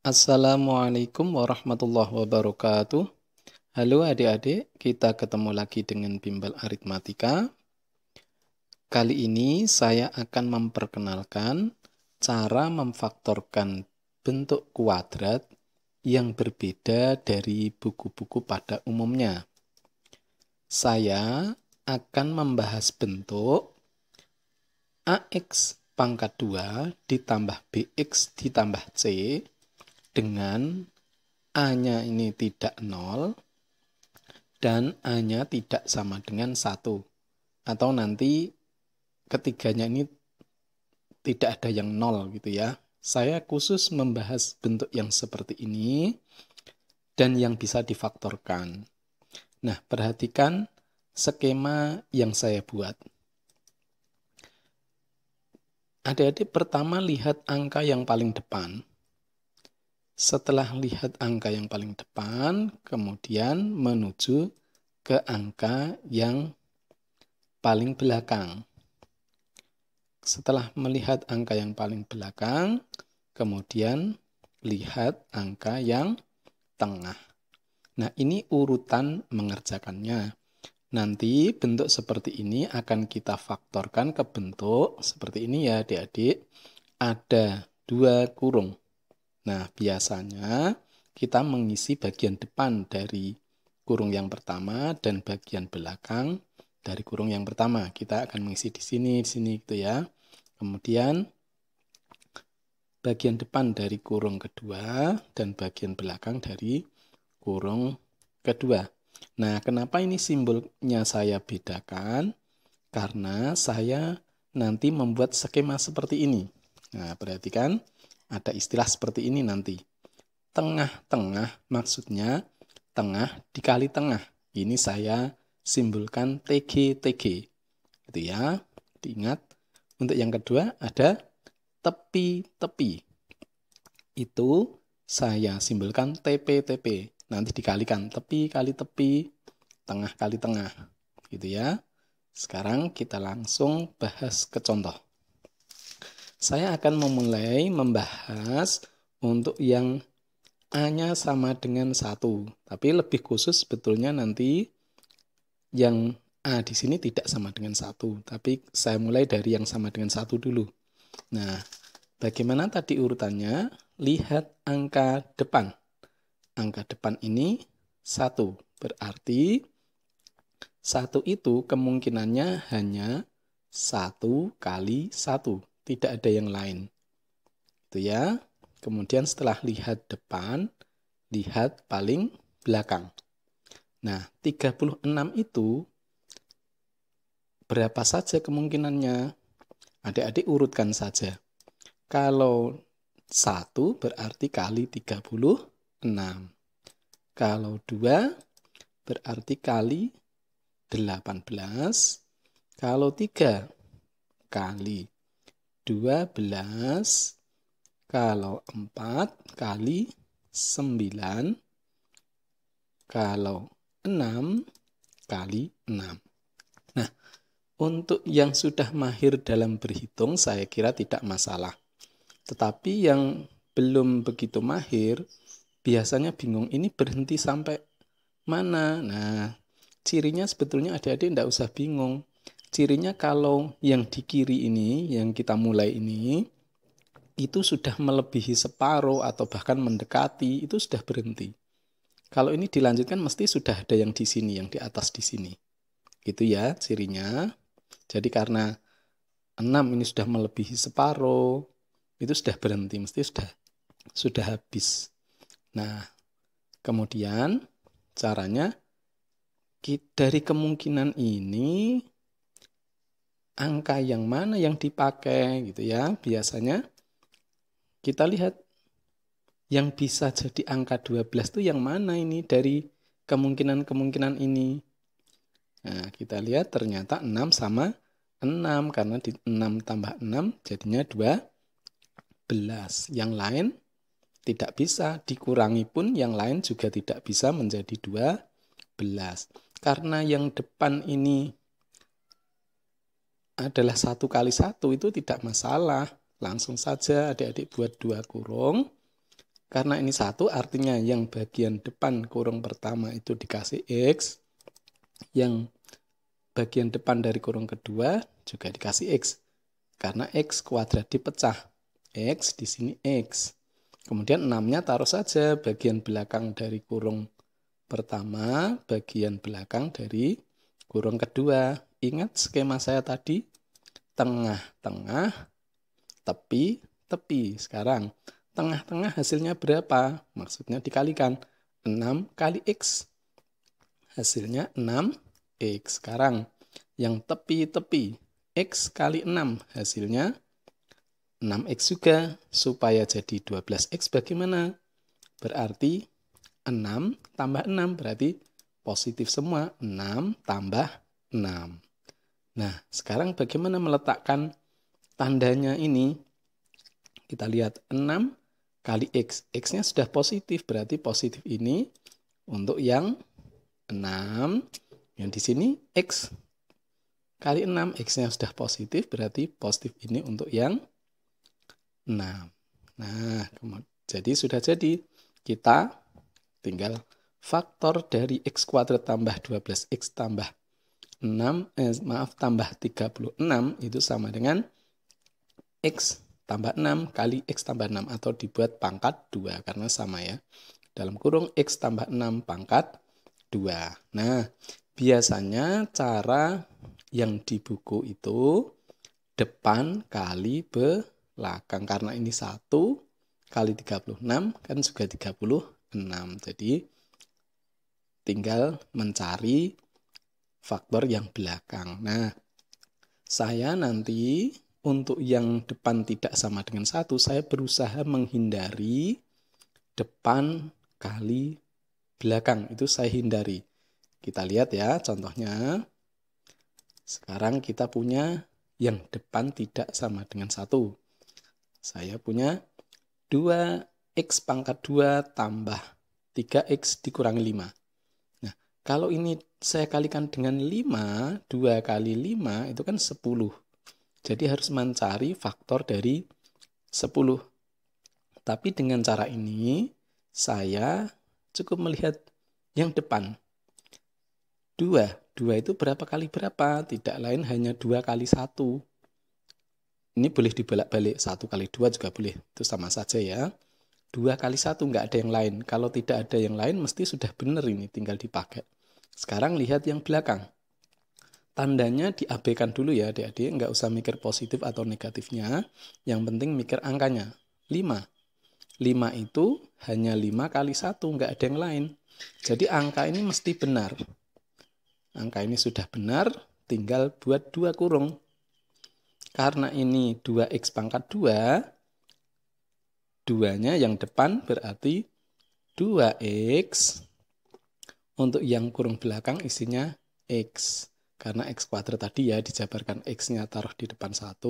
Assalamualaikum warahmatullahi wabarakatuh. Halo adik-adik, kita ketemu lagi dengan Bimbel Aritmatika. Kali ini saya akan memperkenalkan cara memfaktorkan bentuk kuadrat yang berbeda dari buku-buku pada umumnya. Saya akan membahas bentuk AX pangkat 2 ditambah BX ditambah C dengan A-nya ini tidak 0 dan A-nya tidak sama dengan 1. Atau nanti ketiganya ini tidak ada yang 0 gitu ya. Saya khusus membahas bentuk yang seperti ini dan yang bisa difaktorkan. Nah, perhatikan skema yang saya buat. Adik-adik pertama lihat angka yang paling depan. Setelah lihat angka yang paling depan, kemudian menuju ke angka yang paling belakang. Setelah melihat angka yang paling belakang, kemudian lihat angka yang tengah. Nah, ini urutan mengerjakannya. Nanti bentuk seperti ini akan kita faktorkan ke bentuk seperti ini ya adik-adik. Ada 2 kurung. Nah, biasanya kita mengisi bagian depan dari kurung yang pertama dan bagian belakang dari kurung yang pertama. Kita akan mengisi di sini gitu ya. Kemudian bagian depan dari kurung kedua dan bagian belakang dari kurung kedua. Nah, kenapa ini simbolnya saya bedakan? Karena saya nanti membuat skema seperti ini. Nah, perhatikan ada istilah seperti ini nanti. Tengah-tengah maksudnya tengah dikali tengah. Ini saya simbolkan TG. Gitu ya. Diingat. Untuk yang kedua ada tepi-tepi. Itu saya simbolkan TP. Nanti dikalikan tepi kali tepi, tengah kali tengah. Gitu ya. Sekarang kita langsung bahas ke contoh. Saya akan memulai membahas untuk yang A-nya sama dengan 1. Tapi lebih khusus sebetulnya nanti yang A di sini tidak sama dengan 1. Tapi saya mulai dari yang sama dengan 1 dulu. Nah, bagaimana tadi urutannya? Lihat angka depan. Angka depan ini 1. Berarti 1 itu kemungkinannya hanya 1 kali 1. Tidak ada yang lain. Itu ya. Kemudian setelah lihat depan, lihat paling belakang. Nah, 36 itu berapa saja kemungkinannya? Adik-adik urutkan saja. Kalau 1 berarti kali 36. Kalau 2 berarti kali 18. Kalau 3 kali 12. Kalau 4 kali 9. Kalau 6 kali 6. Nah, untuk yang sudah mahir dalam berhitung saya kira tidak masalah. Tetapi yang belum begitu mahir biasanya bingung ini berhenti sampai mana. Nah, cirinya sebetulnya adik-adik tidak usah bingung. Cirinya kalau yang di kiri ini, yang kita mulai ini, itu sudah melebihi separuh atau bahkan mendekati, itu sudah berhenti. Kalau ini dilanjutkan mesti sudah ada yang di sini, yang di atas di sini. Gitu ya cirinya. Jadi karena 6 ini sudah melebihi separuh, itu sudah berhenti, mesti sudah habis. Nah, kemudian caranya dari kemungkinan ini angka yang mana yang dipakai gitu ya. Biasanya kita lihat yang bisa jadi angka 12 itu yang mana ini dari kemungkinan-kemungkinan ini. Nah, kita lihat ternyata 6 sama 6 karena di 6 tambah 6 jadinya 12. Yang lain tidak bisa, dikurangi pun yang lain juga tidak bisa menjadi 12. Karena yang depan ini adalah 1 kali 1 itu tidak masalah. Langsung saja adik-adik buat 2 kurung. Karena ini 1 artinya yang bagian depan kurung pertama itu dikasih X. Yang bagian depan dari kurung kedua juga dikasih X. Karena X kuadrat dipecah. X di sini X. Kemudian 6-nya taruh saja bagian belakang dari kurung pertama, bagian belakang dari kurung kedua. Ingat skema saya tadi? Tengah-tengah, tepi, tepi. Sekarang, tengah-tengah hasilnya berapa? Maksudnya dikalikan. 6 kali X. Hasilnya 6X. Sekarang, yang tepi-tepi. X kali 6. Hasilnya 6X juga. Supaya jadi 12X bagaimana? Berarti 6 tambah 6. Berarti positif semua. 6 tambah 6. Nah, sekarang bagaimana meletakkan tandanya ini? Kita lihat 6 kali X. X-nya sudah positif, berarti positif ini untuk yang 6. Yang di sini X kali 6. X-nya sudah positif, berarti positif ini untuk yang 6. Nah, jadi sudah jadi. Kita tinggal faktor dari X kuadrat tambah 12X tambah tambah 36 itu sama dengan X tambah 6 kali X tambah 6 atau dibuat pangkat 2 karena sama ya. Dalam kurung X tambah 6 pangkat 2. Nah, biasanya cara yang di buku itu depan kali belakang. Karena ini 1 kali 36 kan juga 36. Jadi tinggal mencari faktor yang belakang. Nah, saya nanti untuk yang depan tidak sama dengan 1, saya berusaha menghindari depan kali belakang. Itu saya hindari. Kita lihat ya contohnya. Sekarang kita punya yang depan tidak sama dengan 1. Saya punya 2X pangkat 2 tambah 3X dikurangi 5. Nah, kalau ini saya kalikan dengan 5, 2 kali 5 itu kan 10. Jadi harus mencari faktor dari 10. Tapi dengan cara ini, saya cukup melihat yang depan. 2 itu berapa kali berapa? Tidak lain hanya 2 kali 1. Ini boleh dibolak-balik. 1 kali 2 juga boleh. Itu sama saja ya. 2 kali 1 nggak ada yang lain. Kalau tidak ada yang lain, mesti sudah benar ini. Tinggal dipakai. Sekarang lihat yang belakang. Tandanya diabaikan dulu ya adik-adik. Nggak usah mikir positif atau negatifnya. Yang penting mikir angkanya. 5. 5 itu hanya 5 kali 1. Nggak ada yang lain. Jadi angka ini mesti benar. Angka ini sudah benar. Tinggal buat 2 kurung. Karena ini 2X pangkat 2, 2-nya yang depan berarti 2X. Untuk yang kurung belakang isinya X. Karena X kuadrat tadi ya dijabarkan X-nya taruh di depan 1.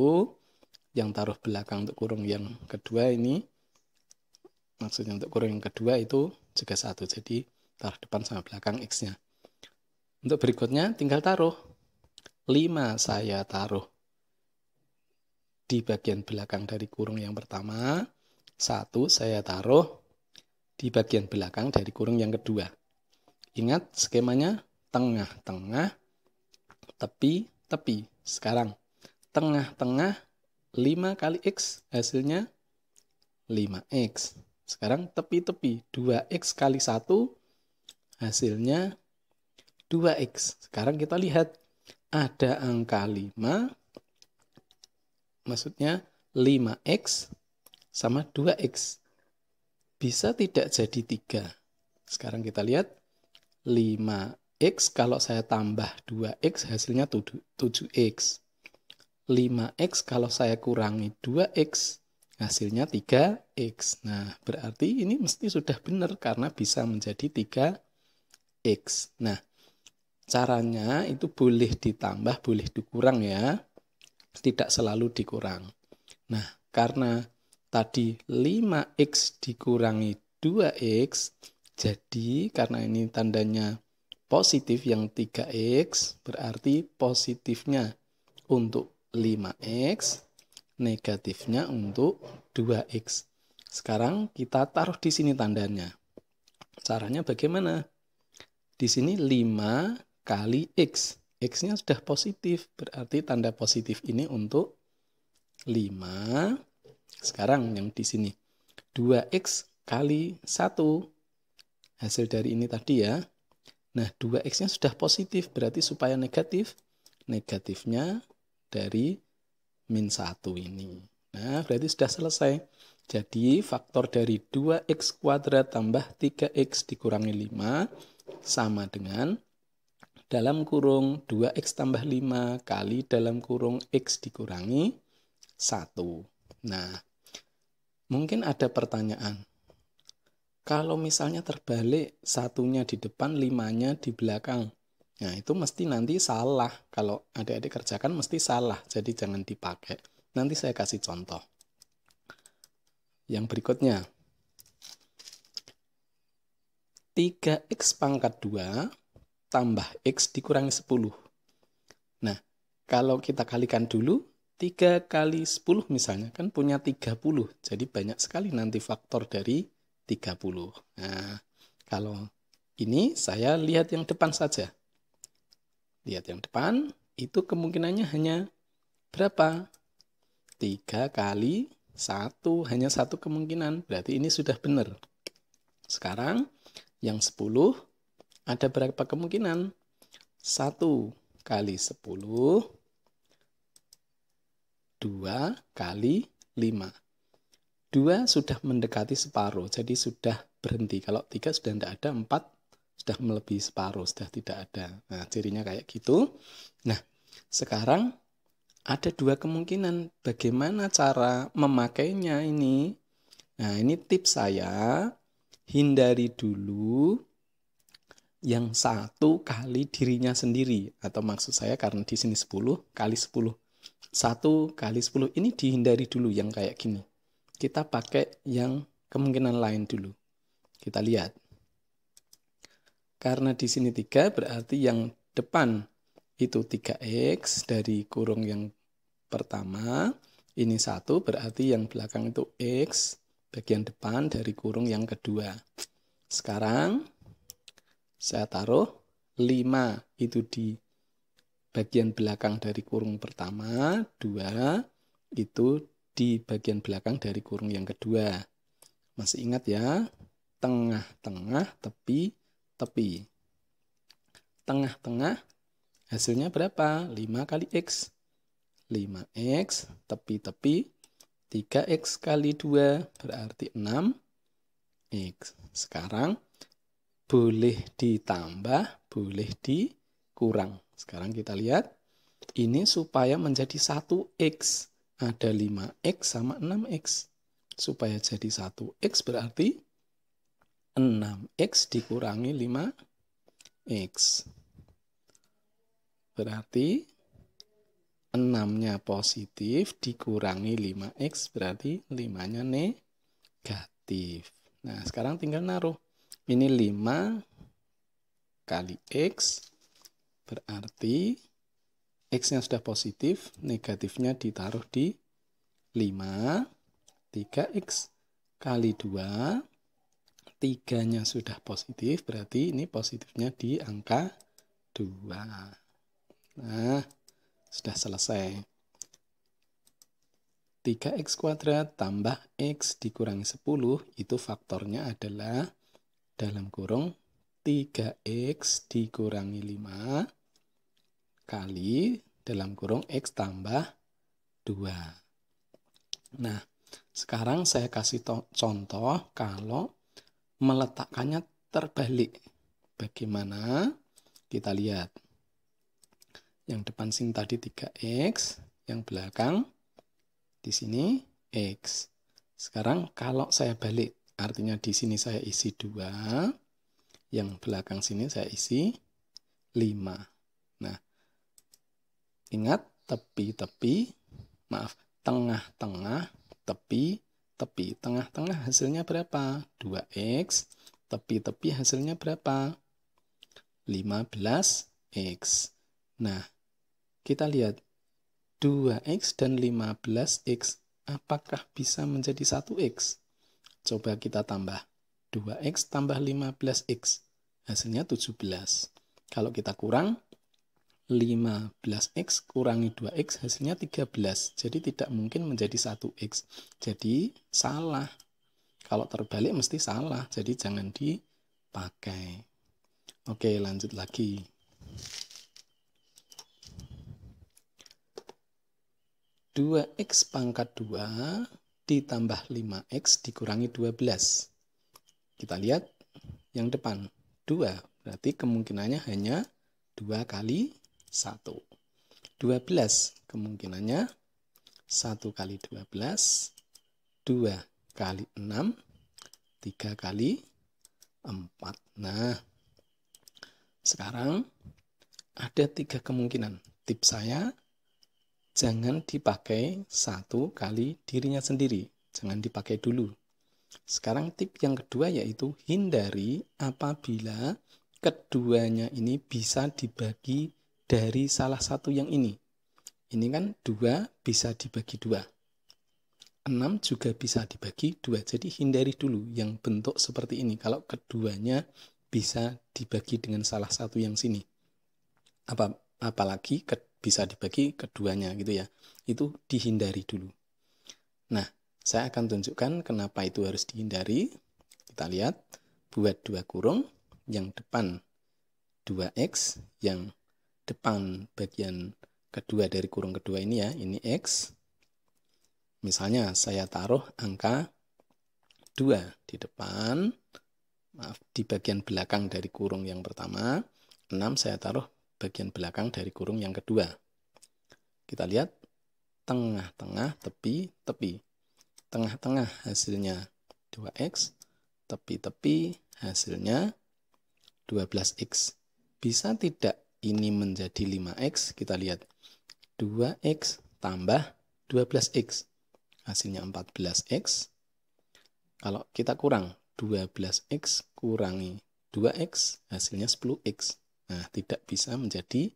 Yang taruh belakang untuk kurung yang kedua ini. Maksudnya untuk kurung yang kedua itu juga 1. Jadi taruh depan sama belakang X-nya. Untuk berikutnya tinggal taruh. 5 saya taruh di bagian belakang dari kurung yang pertama. 1 saya taruh di bagian belakang dari kurung yang kedua. Ingat skemanya tengah-tengah, tepi-tepi. Sekarang tengah-tengah 5 kali X hasilnya 5X. Sekarang tepi-tepi 2X kali 1 hasilnya 2X. Sekarang kita lihat ada angka 5. Maksudnya 5X sama 2X. Bisa tidak jadi 3? Sekarang kita lihat 5X kalau saya tambah 2X hasilnya 7X. 5X kalau saya kurangi 2X hasilnya 3X. Nah, berarti ini mesti sudah benar karena bisa menjadi 3X. Nah, caranya itu boleh ditambah, boleh dikurang ya. Tidak selalu dikurang. Nah, karena tadi 5X dikurangi 2X, jadi karena ini tandanya positif yang 3X, berarti positifnya untuk 5X, negatifnya untuk 2X. Sekarang kita taruh di sini tandanya. Caranya bagaimana? Di sini 5 kali X. X-nya sudah positif, berarti tanda positif ini untuk 5. Sekarang yang di sini 2X kali 1. Hasil dari ini tadi ya. Nah, 2X-nya sudah positif, berarti supaya negatif, negatifnya dari min 1 ini. Nah, berarti sudah selesai. Jadi, faktor dari 2X kuadrat tambah 3X dikurangi 5 sama dengan dalam kurung 2X tambah 5 kali dalam kurung X dikurangi 1. Nah, mungkin ada pertanyaan. Kalau misalnya terbalik, satunya di depan, 5-nya di belakang. Nah, itu mesti nanti salah. Kalau adik-adik kerjakan mesti salah, jadi jangan dipakai. Nanti saya kasih contoh. Yang berikutnya. 3X pangkat 2 tambah X dikurangi 10. Nah, kalau kita kalikan dulu, 3 kali 10 misalnya, kan punya 30. Jadi banyak sekali nanti faktor dari 30. Nah, kalau ini saya lihat yang depan saja. Lihat yang depan, itu kemungkinannya hanya berapa? 3 kali 1, hanya satu kemungkinan. Berarti ini sudah benar. Sekarang, yang 10, ada berapa kemungkinan? 1 kali 10, 2 kali 5. 2 sudah mendekati separuh, jadi sudah berhenti. Kalau 3 sudah tidak ada, 4 sudah melebihi separuh, sudah tidak ada. Nah, cirinya kayak gitu. Nah, sekarang ada 2 kemungkinan. Bagaimana cara memakainya ini? Nah, ini tips saya. Hindari dulu yang 1 kali dirinya sendiri. Atau maksud saya karena di sini 10 kali 10. 1 kali 10 ini dihindari dulu yang kayak gini. Kita pakai yang kemungkinan lain dulu. Kita lihat. Karena di sini 3 berarti yang depan itu 3X dari kurung yang pertama. Ini 1 berarti yang belakang itu X bagian depan dari kurung yang kedua. Sekarang saya taruh 5 itu di bagian belakang dari kurung pertama. 2 itu di bagian belakang dari kurung yang kedua. Masih ingat ya? Tengah-tengah, tepi-tepi. Tengah-tengah hasilnya berapa? 5 kali X. 5X, tepi-tepi. 3X kali 2 berarti 6X. Sekarang boleh ditambah, boleh dikurang. Sekarang kita lihat. Ini supaya menjadi 1X. Ada 5X sama 6X. Supaya jadi 1X berarti 6X dikurangi 5X. Berarti 6-nya positif dikurangi 5X berarti 5-nya negatif. Nah, sekarang tinggal naruh. Ini 5 kali X berarti X-nya sudah positif, negatifnya ditaruh di 5, 3X kali 2, 3-nya sudah positif, berarti ini positifnya di angka 2. Nah, sudah selesai. 3X kuadrat tambah X dikurangi 10, itu faktornya adalah dalam kurung 3X dikurangi 5 kali dalam kurung X tambah 2. Nah, sekarang saya kasih contoh kalau meletakkannya terbalik. Bagaimana? Kita lihat. Yang depan sini tadi 3X, yang belakang di sini X. Sekarang kalau saya balik, artinya di sini saya isi 2, yang belakang sini saya isi 5. Nah, ingat tepi-tepi, maaf, tengah-tengah, tepi-tepi. Tengah-tengah hasilnya berapa? 2X. Tepi-tepi hasilnya berapa? 15X. Nah, kita lihat 2X dan 15X. Apakah bisa menjadi 1X? Coba kita tambah. 2x tambah 15x. Hasilnya 17. Kalau kita kurang, 15x kurangi 2x hasilnya 13. Jadi tidak mungkin menjadi 1x. Jadi salah. Kalau terbalik mesti salah. Jadi jangan dipakai. Oke, lanjut lagi. 2x pangkat 2 ditambah 5x dikurangi 12. Kita lihat yang depan. 2. Berarti kemungkinannya hanya 2 kali 1. 12. Kemungkinannya 1 kali 12. 2 kali 6. 3 kali 4. Nah, sekarang ada 3 kemungkinan. Tips saya, jangan dipakai 1 kali dirinya sendiri. Jangan dipakai dulu. Sekarang tip yang kedua yaitu hindari apabila keduanya ini bisa dibagi dari salah satu yang ini. Ini kan 2 bisa dibagi 2. 6 juga bisa dibagi 2. Jadi hindari dulu yang bentuk seperti ini. Kalau keduanya bisa dibagi dengan salah satu yang sini. Apalagi bisa dibagi keduanya gitu ya. Itu dihindari dulu. Nah, saya akan tunjukkan kenapa itu harus dihindari. Kita lihat, buat 2 kurung, yang depan 2x, yang depan bagian kedua dari kurung kedua ini ya, ini x. Misalnya saya taruh angka 2 di depan, di bagian belakang dari kurung yang pertama, 6 saya taruh bagian belakang dari kurung yang kedua. Kita lihat, tengah-tengah, tepi-tepi. Tengah-tengah hasilnya 2x, tepi-tepi hasilnya 12x. Bisa tidak ini menjadi 5x? Kita lihat. 2x tambah 12x. Hasilnya 14x. Kalau kita kurang, 12x kurangi 2x, hasilnya 10x. Nah, tidak bisa menjadi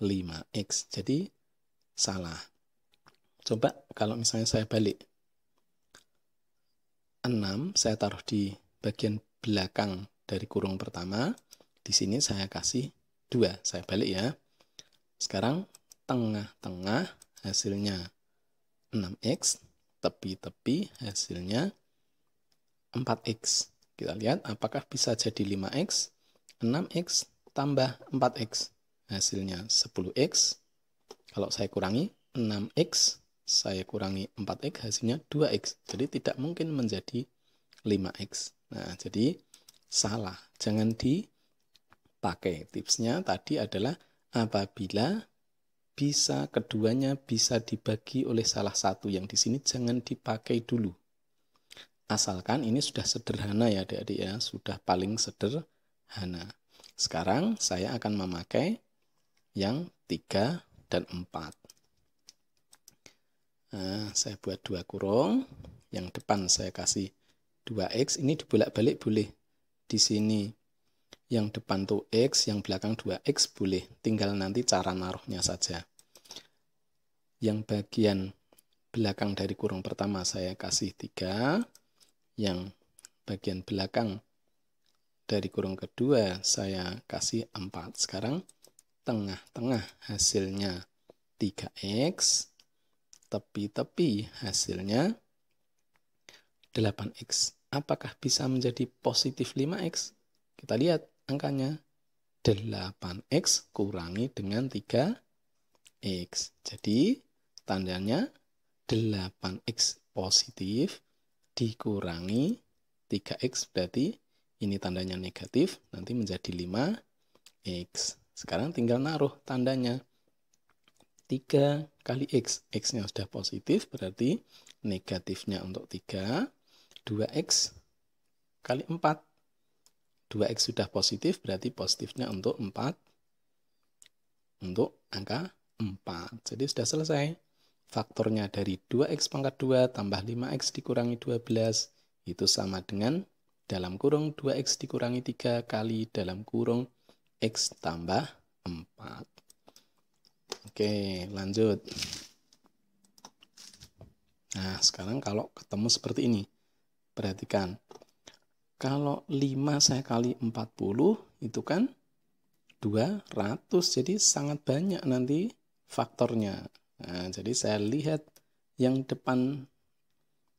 5x. Jadi, salah. Coba kalau misalnya saya balik. 6 saya taruh di bagian belakang dari kurung pertama. Di sini saya kasih 2. Saya balik ya. Sekarang tengah-tengah hasilnya 6x. Tepi-tepi hasilnya 4x. Kita lihat apakah bisa jadi 5x. 6x tambah 4x. Hasilnya 10x. Kalau saya kurangi 6x. Saya kurangi 4x, hasilnya 2x. Jadi tidak mungkin menjadi 5x. Nah, jadi salah. Jangan dipakai. Tipsnya tadi adalah apabila keduanya bisa dibagi oleh salah satu yang di sini, jangan dipakai dulu. Asalkan ini sudah sederhana ya adik-adik ya. Sudah paling sederhana. Sekarang saya akan memakai yang 3 dan 4. Nah, saya buat 2 kurung. Yang depan saya kasih 2x. Ini dibolak-balik boleh. Di sini yang depan tuh x, yang belakang 2x boleh. Tinggal nanti cara naruhnya saja. Yang bagian belakang dari kurung pertama saya kasih 3. Yang bagian belakang dari kurung kedua saya kasih 4. Sekarang tengah-tengah hasilnya 3x. Tepi-tepi hasilnya 8x. Apakah bisa menjadi positif 5x? Kita lihat angkanya. 8x kurangi dengan 3x. Jadi tandanya 8x positif dikurangi 3x. Berarti ini tandanya negatif. Nanti menjadi 5x. Sekarang tinggal naruh tandanya. 3 kali x. X-nya sudah positif, berarti negatifnya untuk 3. 2x kali 4. 2x sudah positif, berarti positifnya untuk 4. Untuk angka 4. Jadi sudah selesai. Faktornya dari 2x pangkat 2 tambah 5x dikurangi 12. Itu sama dengan dalam kurung 2x dikurangi 3 kali dalam kurung x tambah 4. Oke, lanjut. Nah, sekarang kalau ketemu seperti ini, Perhatikan. Kalau 5 saya kali 40 itu kan 200. Jadi sangat banyak nanti faktornya. Nah, jadi saya lihat yang depan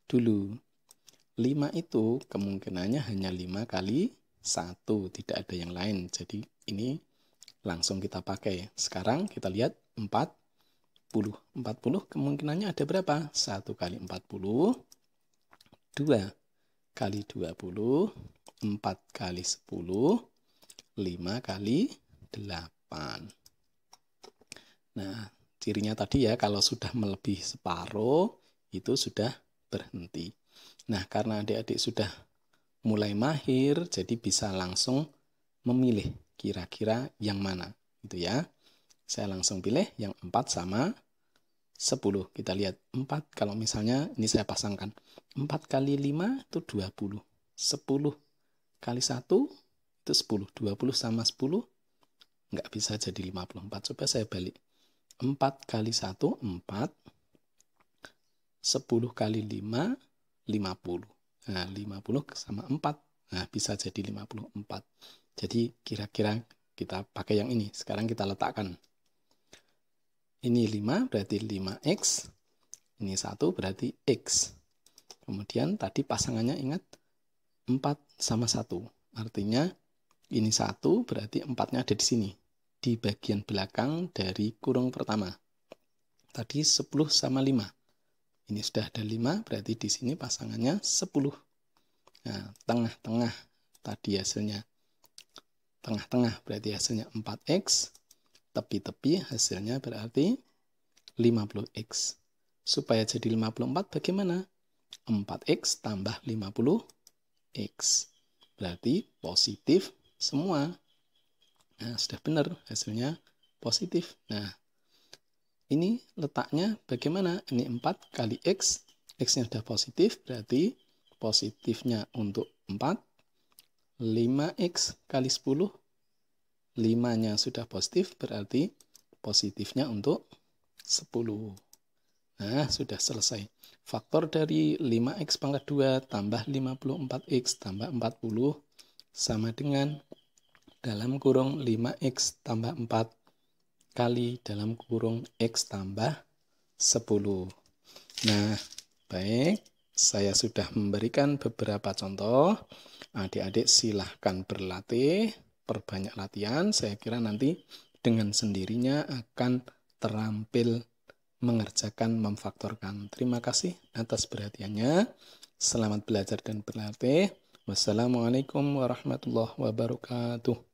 dulu. 5 itu kemungkinannya hanya 5 kali 1. Tidak ada yang lain. Jadi ini langsung kita pakai. Sekarang kita lihat 40. 40 kemungkinannya ada berapa? 1 kali 40. 2 kali 20, 4 kali 10, 5 kali 8. Nah, cirinya tadi ya, kalau sudah melebihi separuh, itu sudah berhenti. Nah, karena adik-adik sudah mulai mahir, jadi bisa langsung memilih kira-kira yang mana. Gitu ya. Saya langsung pilih yang 4 sama 10. Kita lihat 4, kalau misalnya ini saya pasangkan 4 kali 5 itu 20. 10 kali 1 itu 10. 20 sama 10 nggak bisa jadi 54. Coba saya balik. 4 kali 1 4. 10 kali 5 50. Nah 50 sama 4. Nah bisa jadi 54. Jadi kira-kira kita pakai yang ini. Sekarang kita letakkan. Ini 5 berarti 5x. Ini 1 berarti x. Kemudian tadi pasangannya ingat 4 sama 1. Artinya ini 1 berarti 4-nya ada di sini. Di bagian belakang dari kurung pertama. Tadi 10 sama 5. Ini sudah ada 5 berarti di sini pasangannya 10. Nah, tengah-tengah tadi hasilnya. Tengah-tengah berarti hasilnya 4x. Tepi-tepi hasilnya berarti 50x. Supaya jadi 54 bagaimana? 4x tambah 50x. Berarti positif semua. Nah, sudah benar hasilnya positif. Nah, ini letaknya bagaimana? Ini 4 kali x. X-nya sudah positif, berarti positifnya untuk 4. 5x kali 10. 5-nya sudah positif, berarti positifnya untuk 10. Nah, sudah selesai. Faktor dari 5x pangkat 2 tambah 54x tambah 40 sama dengan dalam kurung 5x tambah 4 kali dalam kurung x tambah 10. Nah, baik. Saya sudah memberikan beberapa contoh. Adik-adik silahkan berlatih. Perbanyak latihan, saya kira nanti dengan sendirinya akan terampil mengerjakan memfaktorkan. Terima kasih atas perhatiannya. Selamat belajar dan berlatih. Wassalamualaikum warahmatullahi wabarakatuh.